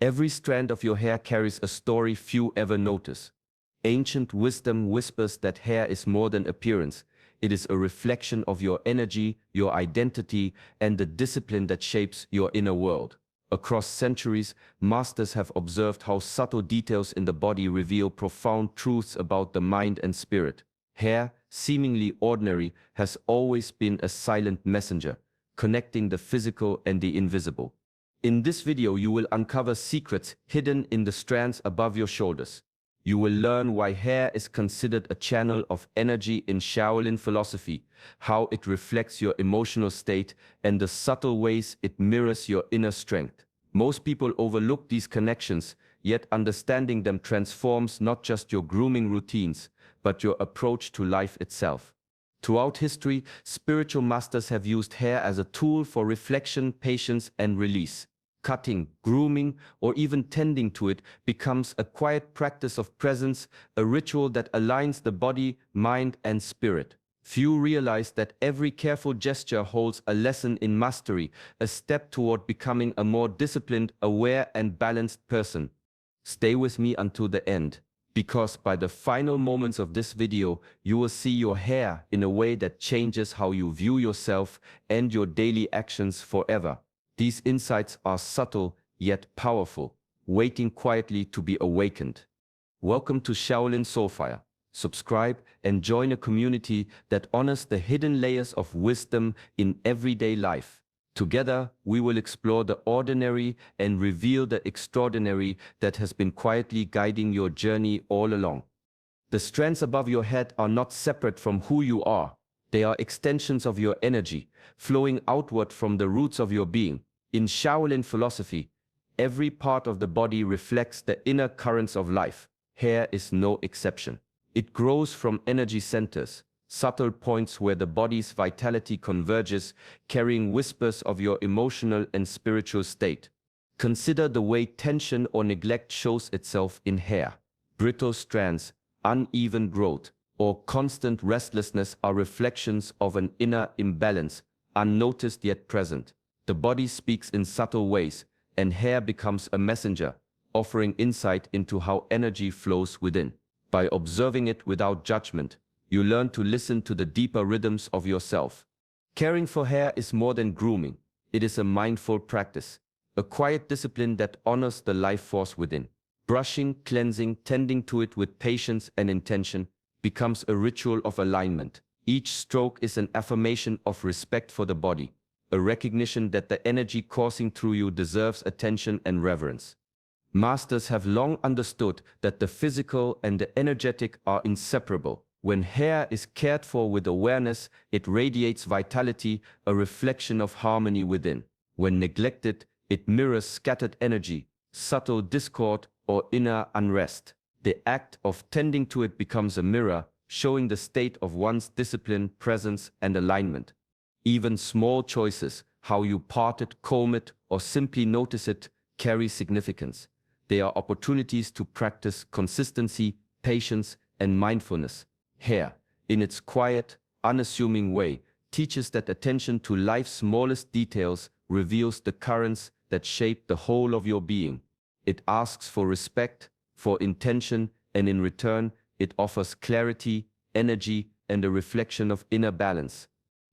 Every strand of your hair carries a story few ever notice. Ancient wisdom whispers that hair is more than appearance. It is a reflection of your energy, your identity, and the discipline that shapes your inner world. Across centuries, masters have observed how subtle details in the body reveal profound truths about the mind and spirit. Hair, seemingly ordinary, has always been a silent messenger, connecting the physical and the invisible. In this video, you will uncover secrets hidden in the strands above your shoulders. You will learn why hair is considered a channel of energy in Shaolin philosophy, how it reflects your emotional state, and the subtle ways it mirrors your inner strength. Most people overlook these connections, yet understanding them transforms not just your grooming routines, but your approach to life itself. Throughout history, spiritual masters have used hair as a tool for reflection, patience, and release. Cutting, grooming, or even tending to it becomes a quiet practice of presence, a ritual that aligns the body, mind, and spirit. Few realize that every careful gesture holds a lesson in mastery, a step toward becoming a more disciplined, aware, and balanced person. Stay with me until the end, because by the final moments of this video, you will see your hair in a way that changes how you view yourself and your daily actions forever. These insights are subtle yet powerful, waiting quietly to be awakened. Welcome to Shaolin Soulfire. Subscribe and join a community that honors the hidden layers of wisdom in everyday life. Together, we will explore the ordinary and reveal the extraordinary that has been quietly guiding your journey all along. The strands above your head are not separate from who you are. They are extensions of your energy, flowing outward from the roots of your being. In Shaolin philosophy, every part of the body reflects the inner currents of life. Hair is no exception. It grows from energy centers, subtle points where the body's vitality converges, carrying whispers of your emotional and spiritual state. Consider the way tension or neglect shows itself in hair. Brittle strands, uneven growth, or constant restlessness are reflections of an inner imbalance, unnoticed yet present. The body speaks in subtle ways, and hair becomes a messenger, offering insight into how energy flows within. By observing it without judgment, you learn to listen to the deeper rhythms of yourself. Caring for hair is more than grooming. It is a mindful practice, a quiet discipline that honors the life force within. Brushing, cleansing, tending to it with patience and intention becomes a ritual of alignment. Each stroke is an affirmation of respect for the body, a recognition that the energy coursing through you deserves attention and reverence. Masters have long understood that the physical and the energetic are inseparable. When hair is cared for with awareness, it radiates vitality, a reflection of harmony within. When neglected, it mirrors scattered energy, subtle discord, or inner unrest. The act of tending to it becomes a mirror, showing the state of one's discipline, presence, and alignment. Even small choices, how you part it, comb it, or simply notice it, carry significance. They are opportunities to practice consistency, patience, and mindfulness. Hair, in its quiet, unassuming way, teaches that attention to life's smallest details reveals the currents that shape the whole of your being. It asks for respect, for intention, and in return, it offers clarity, energy, and a reflection of inner balance.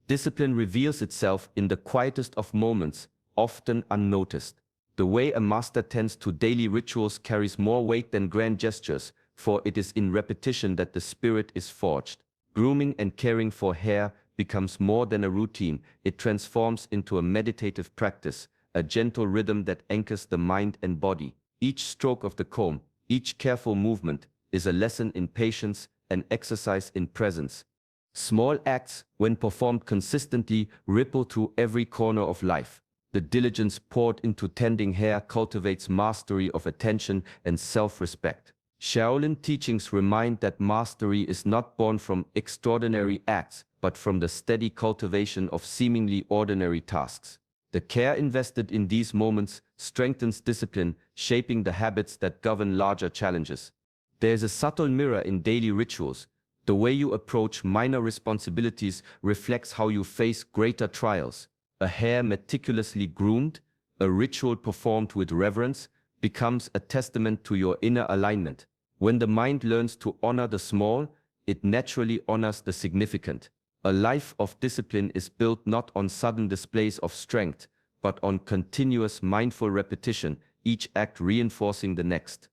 Discipline reveals itself in the quietest of moments, often unnoticed. The way a master tends to daily rituals carries more weight than grand gestures, for it is in repetition that the spirit is forged. Grooming and caring for hair becomes more than a routine. It transforms into a meditative practice, a gentle rhythm that anchors the mind and body. Each stroke of the comb, each careful movement, is a lesson in patience, an exercise in presence. Small acts, when performed consistently, ripple through every corner of life. The diligence poured into tending hair cultivates mastery of attention and self-respect. Shaolin teachings remind that mastery is not born from extraordinary acts, but from the steady cultivation of seemingly ordinary tasks. The care invested in these moments strengthens discipline, shaping the habits that govern larger challenges. There is a subtle mirror in daily rituals. The way you approach minor responsibilities reflects how you face greater trials. A hair meticulously groomed, a ritual performed with reverence, becomes a testament to your inner alignment. When the mind learns to honor the small, it naturally honors the significant. A life of discipline is built not on sudden displays of strength, but on continuous mindful repetition, each act reinforcing the next.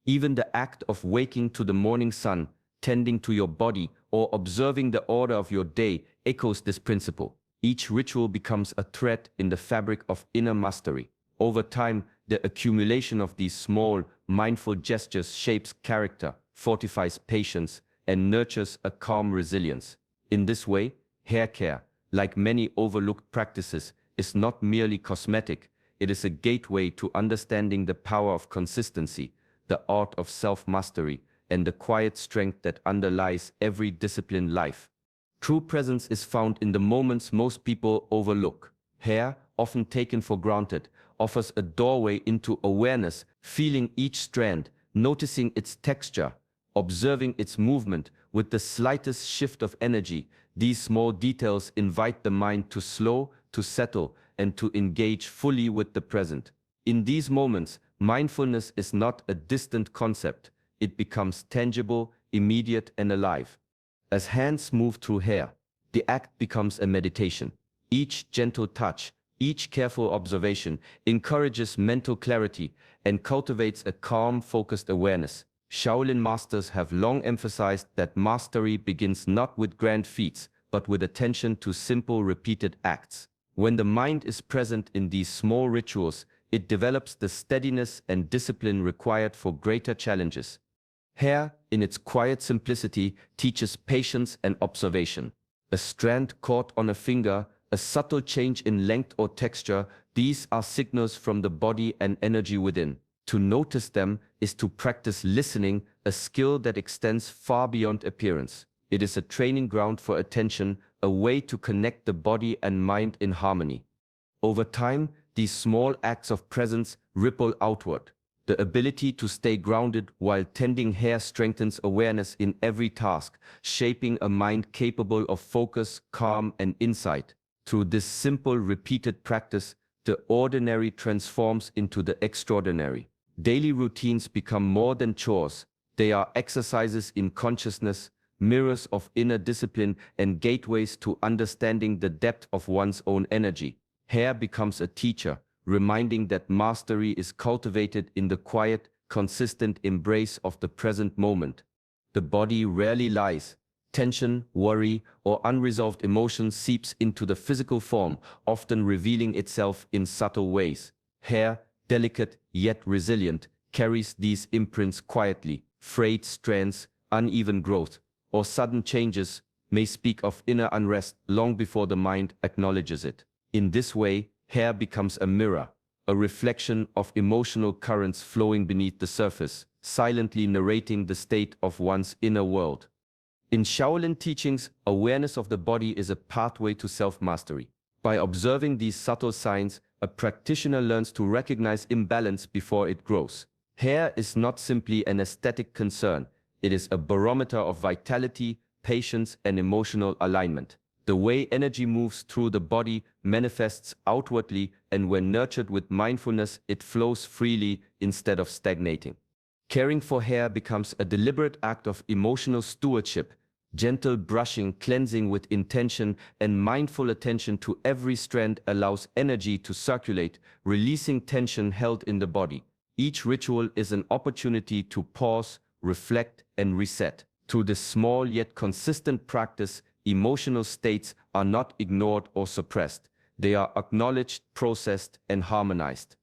Even the act of waking to the morning sun, tending to your body, or observing the order of your day echoes this principle. Each ritual becomes a thread in the fabric of inner mastery. Over time, the accumulation of these small, mindful gestures shapes character, fortifies patience, and nurtures a calm resilience. In this way, hair care, like many overlooked practices, is not merely cosmetic, it is a gateway to understanding the power of consistency, the art of self-mastery, and the quiet strength that underlies every disciplined life. True presence is found in the moments most people overlook. Hair, often taken for granted, offers a doorway into awareness, feeling each strand, noticing its texture, observing its movement with the slightest shift of energy. These small details invite the mind to slow, to settle, and to engage fully with the present. In these moments, mindfulness is not a distant concept. It becomes tangible, immediate, and alive. As hands move through hair, the act becomes a meditation. Each gentle touch, each careful observation encourages mental clarity and cultivates a calm, focused awareness. Shaolin masters have long emphasized that mastery begins not with grand feats, but with attention to simple, repeated acts. When the mind is present in these small rituals, it develops the steadiness and discipline required for greater challenges. Hair, in its quiet simplicity, teaches patience and observation. A strand caught on a finger, a subtle change in length or texture, these are signals from the body and energy within. To notice them is to practice listening, a skill that extends far beyond appearance. It is a training ground for attention, a way to connect the body and mind in harmony. Over time, these small acts of presence ripple outward. The ability to stay grounded while tending hair strengthens awareness in every task, shaping a mind capable of focus, calm, and insight. Through this simple, repeated practice, the ordinary transforms into the extraordinary. Daily routines become more than chores. They are exercises in consciousness, mirrors of inner discipline, and gateways to understanding the depth of one's own energy. Hair becomes a teacher, reminding that mastery is cultivated in the quiet, consistent embrace of the present moment. The body rarely lies. Tension, worry, or unresolved emotion seeps into the physical form, often revealing itself in subtle ways. Hair, delicate yet resilient, carries these imprints quietly. Frayed strands, uneven growth, or sudden changes may speak of inner unrest long before the mind acknowledges it. In this way, hair becomes a mirror, a reflection of emotional currents flowing beneath the surface, silently narrating the state of one's inner world. In Shaolin teachings, awareness of the body is a pathway to self-mastery. By observing these subtle signs, a practitioner learns to recognize imbalance before it grows. Hair is not simply an aesthetic concern, it is a barometer of vitality, patience, and emotional alignment. The way energy moves through the body manifests outwardly, and when nurtured with mindfulness, it flows freely instead of stagnating. Caring for hair becomes a deliberate act of emotional stewardship. Gentle brushing, cleansing with intention, and mindful attention to every strand allows energy to circulate, releasing tension held in the body. Each ritual is an opportunity to pause, reflect, and reset. Through this small yet consistent practice, emotional states are not ignored or suppressed. They are acknowledged, processed, and harmonized.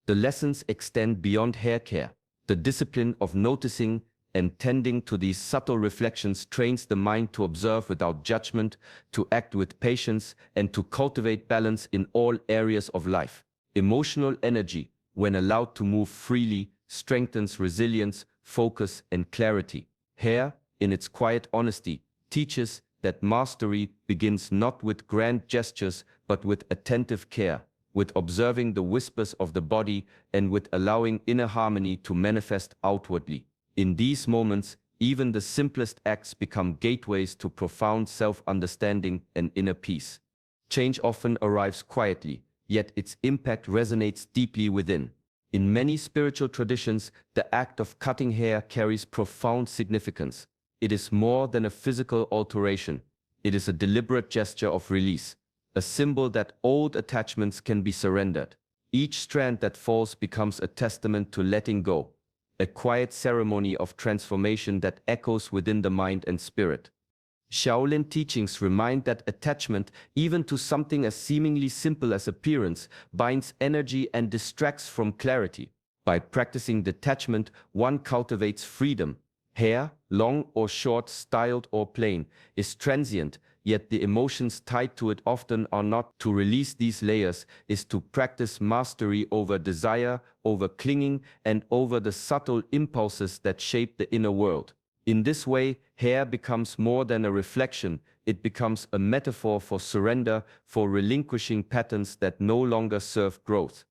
The lessons extend beyond hair care. The discipline of noticing and tending to these subtle reflections trains the mind to observe without judgment, to act with patience, and to cultivate balance in all areas of life. Emotional energy, when allowed to move freely, strengthens resilience, focus, and clarity. Hair, in its quiet honesty, teaches that mastery begins not with grand gestures but with attentive care, with observing the whispers of the body, and with allowing inner harmony to manifest outwardly. In these moments, even the simplest acts become gateways to profound self-understanding and inner peace. Change often arrives quietly, yet its impact resonates deeply within. In many spiritual traditions, the act of cutting hair carries profound significance. It is more than a physical alteration. It is a deliberate gesture of release, a symbol that old attachments can be surrendered. Each strand that falls becomes a testament to letting go, a quiet ceremony of transformation that echoes within the mind and spirit. Shaolin teachings remind that attachment, even to something as seemingly simple as appearance, binds energy and distracts from clarity. By practicing detachment, one cultivates freedom. Hair, long or short, styled or plain, is transient, yet the emotions tied to it often are not. To release these layers is to practice mastery over desire, over clinging, and over the subtle impulses that shape the inner world. In this way, hair becomes more than a reflection, it becomes a metaphor for surrender, for relinquishing patterns that no longer serve growth.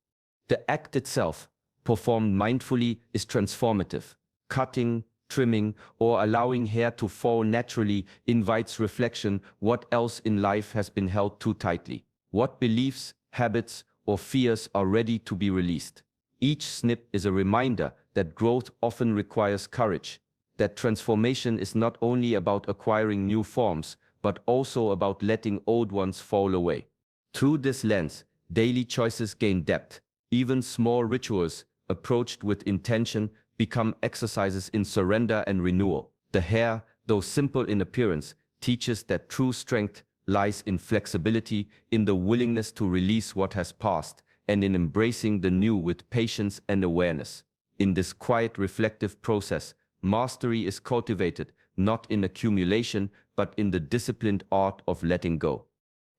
The act itself, performed mindfully, is transformative. Cutting, trimming, or allowing hair to fall naturally invites reflection. What else in life has been held too tightly? What beliefs, habits, or fears are ready to be released? Each snip is a reminder that growth often requires courage, that transformation is not only about acquiring new forms, but also about letting old ones fall away. Through this lens, daily choices gain depth. Even small rituals, approached with intention, become exercises in surrender and renewal. The hair, though simple in appearance, teaches that true strength lies in flexibility, in the willingness to release what has passed, and in embracing the new with patience and awareness. In this quiet, reflective process, mastery is cultivated, not in accumulation, but in the disciplined art of letting go.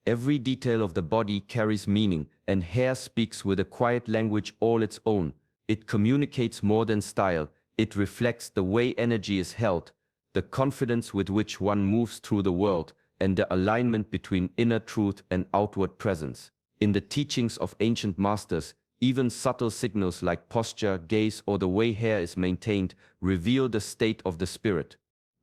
Every detail of the body carries meaning, and hair speaks with a quiet language all its own. It communicates more than style, it reflects the way energy is held, the confidence with which one moves through the world, and the alignment between inner truth and outward presence. In the teachings of ancient masters, even subtle signals like posture, gaze, or the way hair is maintained reveal the state of the spirit.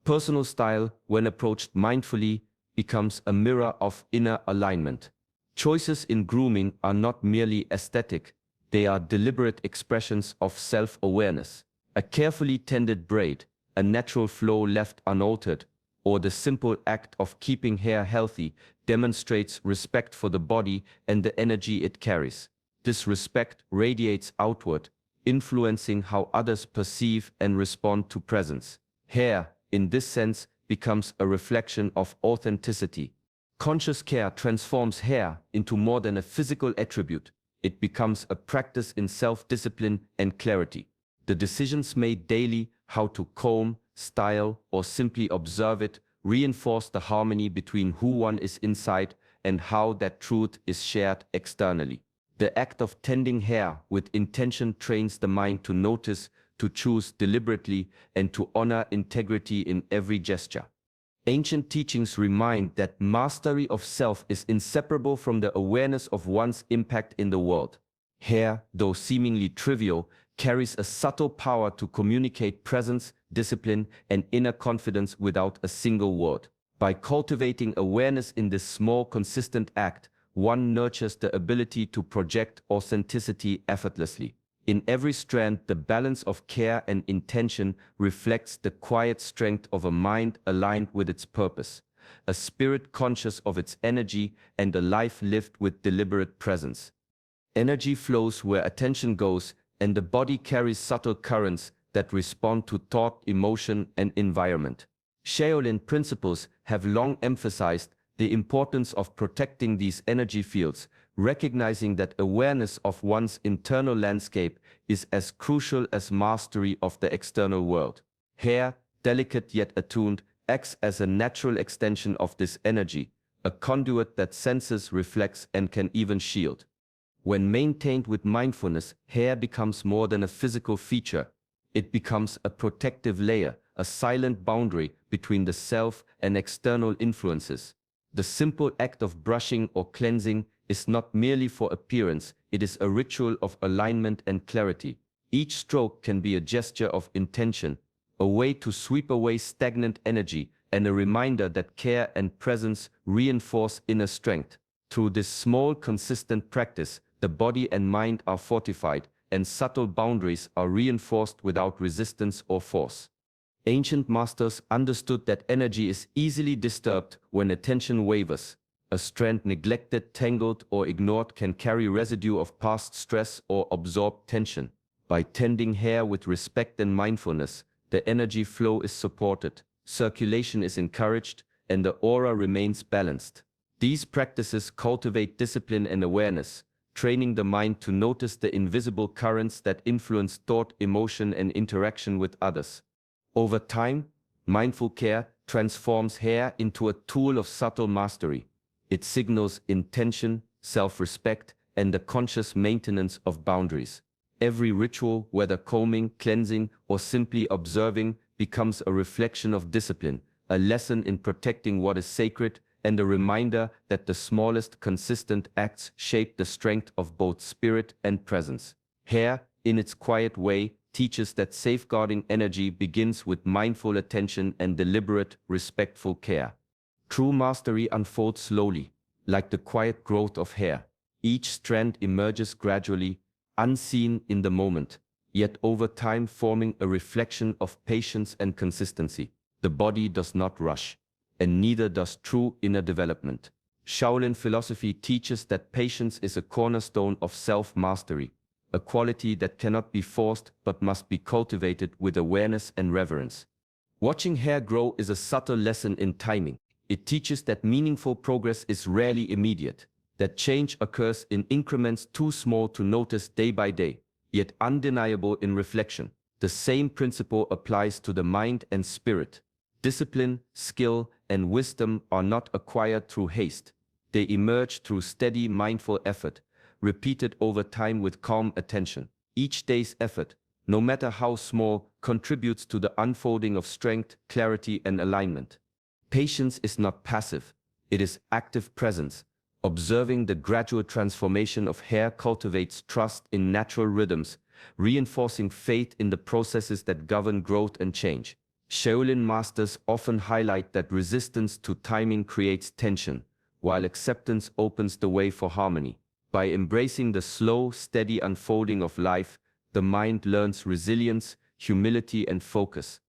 Personal style, when approached mindfully, becomes a mirror of inner alignment. Choices in grooming are not merely aesthetic, they are deliberate expressions of self-awareness. A carefully tended braid, a natural flow left unaltered, or the simple act of keeping hair healthy demonstrates respect for the body and the energy it carries. This respect radiates outward, influencing how others perceive and respond to presence. Hair, in this sense, becomes a reflection of authenticity. Conscious care transforms hair into more than a physical attribute. It becomes a practice in self-discipline and clarity. The decisions made daily, how to comb, style, or simply observe it, reinforce the harmony between who one is inside and how that truth is shared externally. The act of tending hair with intention trains the mind to notice, to choose deliberately, and to honor integrity in every gesture. Ancient teachings remind that mastery of self is inseparable from the awareness of one's impact in the world. Hair, though seemingly trivial, carries a subtle power to communicate presence, discipline, and inner confidence without a single word. By cultivating awareness in this small, consistent act, one nurtures the ability to project authenticity effortlessly. In every strand, the balance of care and intention reflects the quiet strength of a mind aligned with its purpose, a spirit conscious of its energy, and a life lived with deliberate presence. Energy flows where attention goes, and the body carries subtle currents that respond to thought, emotion, and environment. Shaolin principles have long emphasized the importance of protecting these energy fields, recognizing that awareness of one's internal landscape is as crucial as mastery of the external world. Hair, delicate yet attuned, acts as a natural extension of this energy, a conduit that senses, reflects, and can even shield. When maintained with mindfulness, hair becomes more than a physical feature. It becomes a protective layer, a silent boundary between the self and external influences. The simple act of brushing or cleansing is not merely for appearance, it is a ritual of alignment and clarity. Each stroke can be a gesture of intention, a way to sweep away stagnant energy, and a reminder that care and presence reinforce inner strength. Through this small, consistent practice, the body and mind are fortified, and subtle boundaries are reinforced without resistance or force. Ancient masters understood that energy is easily disturbed when attention wavers. A strand neglected, tangled, or ignored can carry residue of past stress or absorbed tension. By tending hair with respect and mindfulness, the energy flow is supported, circulation is encouraged, and the aura remains balanced. These practices cultivate discipline and awareness, training the mind to notice the invisible currents that influence thought, emotion, and interaction with others. Over time, mindful care transforms hair into a tool of subtle mastery. It signals intention, self-respect, and the conscious maintenance of boundaries. Every ritual, whether combing, cleansing, or simply observing, becomes a reflection of discipline, a lesson in protecting what is sacred, and a reminder that the smallest consistent acts shape the strength of both spirit and presence. Hair, in its quiet way, teaches that safeguarding energy begins with mindful attention and deliberate, respectful care. True mastery unfolds slowly, like the quiet growth of hair. Each strand emerges gradually, unseen in the moment, yet over time forming a reflection of patience and consistency. The body does not rush, and neither does true inner development. Shaolin philosophy teaches that patience is a cornerstone of self-mastery, a quality that cannot be forced but must be cultivated with awareness and reverence. Watching hair grow is a subtle lesson in timing. It teaches that meaningful progress is rarely immediate, that change occurs in increments too small to notice day by day, yet undeniable in reflection. The same principle applies to the mind and spirit. Discipline, skill, and wisdom are not acquired through haste. They emerge through steady, mindful effort, repeated over time with calm attention. Each day's effort, no matter how small, contributes to the unfolding of strength, clarity, and alignment. Patience is not passive, it is active presence. Observing the gradual transformation of hair cultivates trust in natural rhythms, reinforcing faith in the processes that govern growth and change. Shaolin masters often highlight that resistance to timing creates tension, while acceptance opens the way for harmony. By embracing the slow, steady unfolding of life, the mind learns resilience, humility, and focus.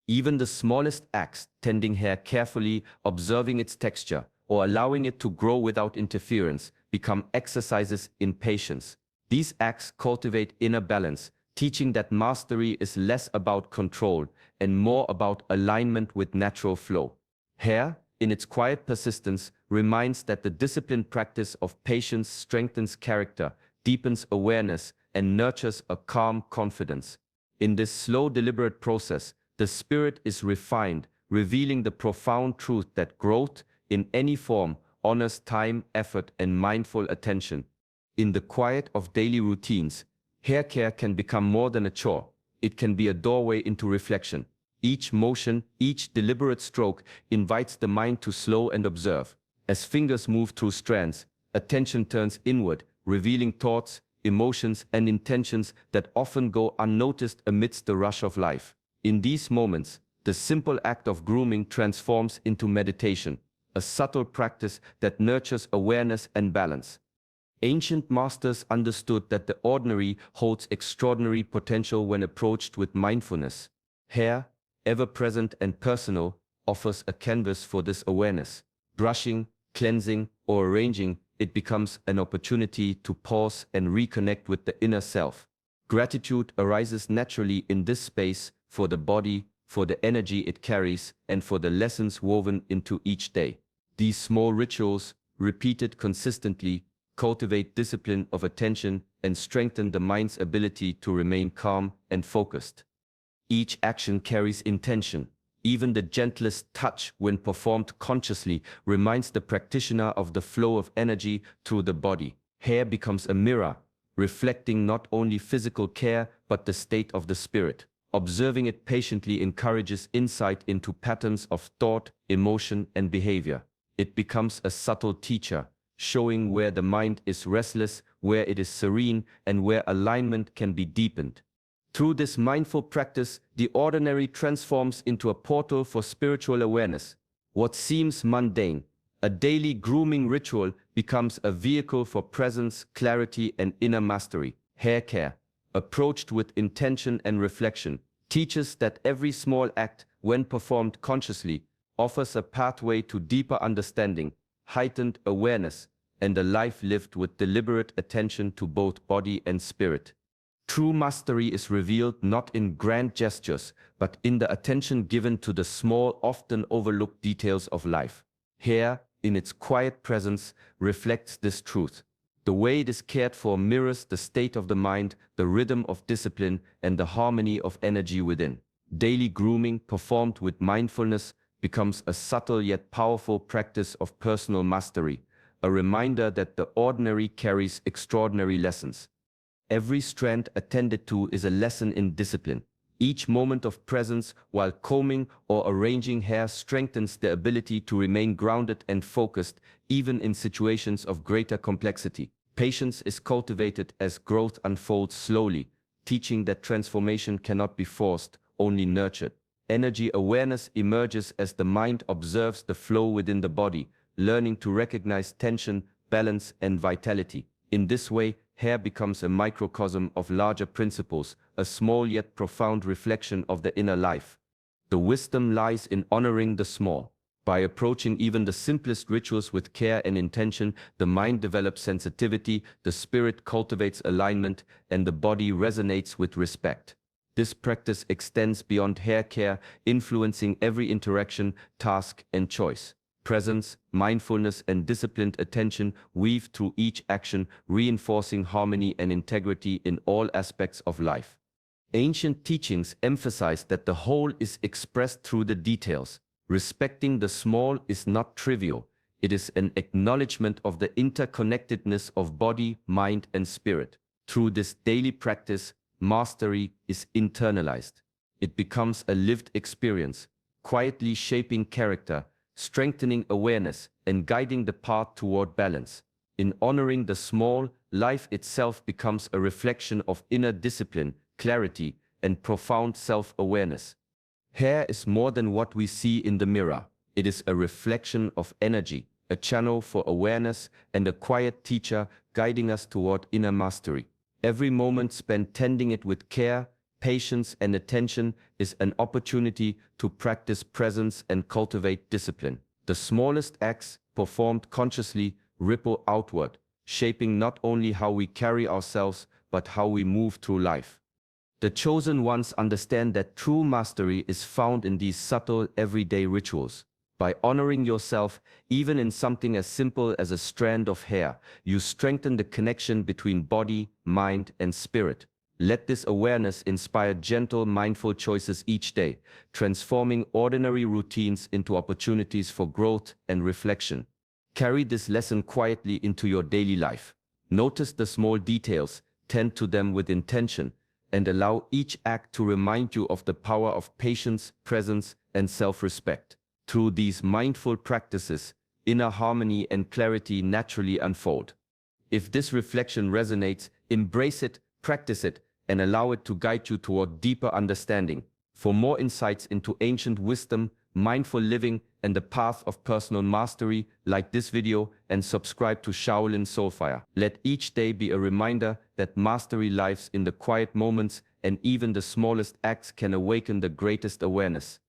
Even the smallest acts, tending hair carefully, observing its texture, or allowing it to grow without interference, become exercises in patience. These acts cultivate inner balance, teaching that mastery is less about control and more about alignment with natural flow. Hair, in its quiet persistence, reminds that the disciplined practice of patience strengthens character, deepens awareness, and nurtures a calm confidence. In this slow, deliberate process, the spirit is refined, revealing the profound truth that growth, in any form, honors time, effort, and mindful attention. In the quiet of daily routines, hair care can become more than a chore. It can be a doorway into reflection. Each motion, each deliberate stroke invites the mind to slow and observe. As fingers move through strands, attention turns inward, revealing thoughts, emotions, and intentions that often go unnoticed amidst the rush of life. In these moments, the simple act of grooming transforms into meditation, a subtle practice that nurtures awareness and balance. Ancient masters understood that the ordinary holds extraordinary potential when approached with mindfulness. Hair, ever present and personal, offers a canvas for this awareness. Brushing, cleansing, or arranging, it becomes an opportunity to pause and reconnect with the inner self. Gratitude arises naturally in this space for the body, for the energy it carries, and for the lessons woven into each day. These small rituals, repeated consistently, cultivate discipline of attention and strengthen the mind's ability to remain calm and focused. Each action carries intention. Even the gentlest touch, when performed consciously, reminds the practitioner of the flow of energy through the body. Hair becomes a mirror, reflecting not only physical care but the state of the spirit. Observing it patiently encourages insight into patterns of thought, emotion, and behavior. It becomes a subtle teacher, showing where the mind is restless, where it is serene, and where alignment can be deepened. Through this mindful practice, the ordinary transforms into a portal for spiritual awareness. What seems mundane, a daily grooming ritual, becomes a vehicle for presence, clarity, and inner mastery. Hair care, approached with intention and reflection, teaches that every small act, when performed consciously, offers a pathway to deeper understanding, heightened awareness, and a life lived with deliberate attention to both body and spirit. True mastery is revealed not in grand gestures, but in the attention given to the small, often overlooked details of life. Hair, in its quiet presence, reflects this truth. The way it is cared for mirrors the state of the mind, the rhythm of discipline, and the harmony of energy within. Daily grooming, performed with mindfulness, becomes a subtle yet powerful practice of personal mastery, a reminder that the ordinary carries extraordinary lessons. Every strand attended to is a lesson in discipline. Each moment of presence while combing or arranging hair strengthens the ability to remain grounded and focused, even in situations of greater complexity. Patience is cultivated as growth unfolds slowly, teaching that transformation cannot be forced, only nurtured. Energy awareness emerges as the mind observes the flow within the body, learning to recognize tension, balance, and vitality. In this way, hair becomes a microcosm of larger principles, a small yet profound reflection of the inner life. The wisdom lies in honoring the small. By approaching even the simplest rituals with care and intention, the mind develops sensitivity, the spirit cultivates alignment, and the body resonates with respect. This practice extends beyond hair care, influencing every interaction, task, and choice. Presence, mindfulness, and disciplined attention weave through each action, reinforcing harmony and integrity in all aspects of life. Ancient teachings emphasize that the whole is expressed through the details. Respecting the small is not trivial. It is an acknowledgement of the interconnectedness of body, mind, and spirit. Through this daily practice, mastery is internalized. It becomes a lived experience, quietly shaping character, strengthening awareness, and guiding the path toward balance. In honoring the small, life itself becomes a reflection of inner discipline, clarity, and profound self-awareness. Hair is more than what we see in the mirror. It is a reflection of energy, a channel for awareness, and a quiet teacher guiding us toward inner mastery. Every moment spent tending it with care, patience, and attention is an opportunity to practice presence and cultivate discipline. The smallest acts, performed consciously, ripple outward, shaping not only how we carry ourselves, but how we move through life. The chosen ones understand that true mastery is found in these subtle, everyday rituals. By honoring yourself, even in something as simple as a strand of hair, you strengthen the connection between body, mind, and spirit. Let this awareness inspire gentle, mindful choices each day, transforming ordinary routines into opportunities for growth and reflection. Carry this lesson quietly into your daily life. Notice the small details, tend to them with intention, and allow each act to remind you of the power of patience, presence, and self-respect. Through these mindful practices, inner harmony and clarity naturally unfold. If this reflection resonates, embrace it, practice it, and allow it to guide you toward deeper understanding. For more insights into ancient wisdom, mindful living, and the path of personal mastery, like this video and subscribe to Shaolin Soulfire. Let each day be a reminder that mastery lives in the quiet moments, and even the smallest acts can awaken the greatest awareness.